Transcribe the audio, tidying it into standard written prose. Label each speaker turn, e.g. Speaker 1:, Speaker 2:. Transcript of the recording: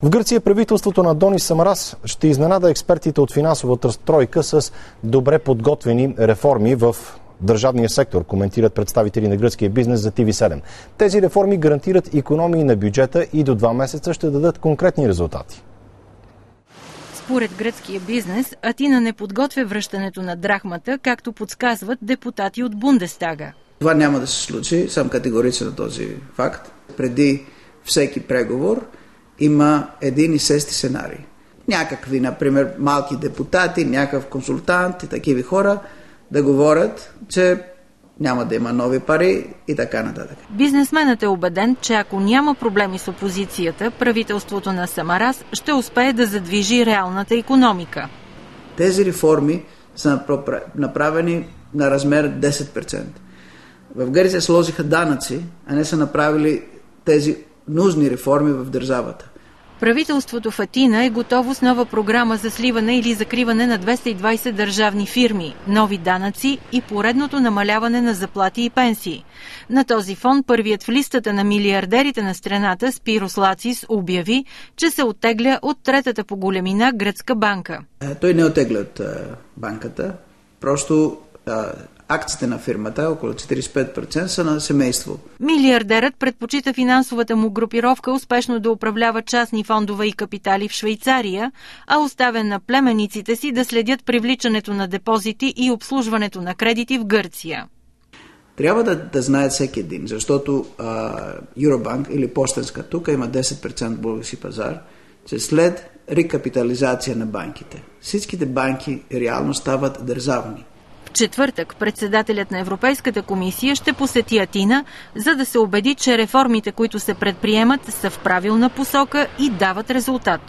Speaker 1: В Гърция правителството на Донис Самарас ще изненада експертите от финансовата тройка с добре подготвени реформи в държавния сектор, коментират представители на гръцкия бизнес за TV7. Тези реформи гарантират икономии на бюджета и до 2 месеца ще дадат конкретни резултати.
Speaker 2: Според гръцкия бизнес, Атина не подготвя връщането на драхмата, както подсказват депутати от Бундестага.
Speaker 3: Това няма да се случи, съм категоричен на този факт. Преди всеки преговор има един и същи сценарий. Някакви, например, малки депутати, някакъв консултант и такива хора да говорят, че няма да има нови пари и така нататък.
Speaker 2: Бизнесменът е убеден, че ако няма проблеми с опозицията, правителството на Самарас ще успее да задвижи реалната икономика.
Speaker 3: Тези реформи са направени на размер 10%. В Гърция сложиха данъци, а не са направили тези нужни реформи в държавата.
Speaker 2: Правителството в Атина е готово с нова програма за сливане или закриване на 220 държавни фирми, нови данъци и поредното намаляване на заплати и пенсии. На този фон първият в листата на милиардерите на страната Спирос Лацис обяви, че се оттегля от третата по големина гръцка банка.
Speaker 3: Той не оттегля от банката, просто акциите на фирмата, около 45% са на семейство.
Speaker 2: Милиардерът предпочита финансовата му групировка успешно да управлява частни фондове и капитали в Швейцария, а оставя на племениците си да следят привличането на депозити и обслужването на кредити в Гърция.
Speaker 3: Трябва да знаят всеки един, защото Юробанк или Пощенска тук има 10% български пазар, че след рекапитализация на банките, всичките банки реално стават държавни.
Speaker 2: В четвъртък председателят на Европейската комисия ще посети Атина, за да се убеди, че реформите, които се предприемат, са в правилна посока и дават резултат.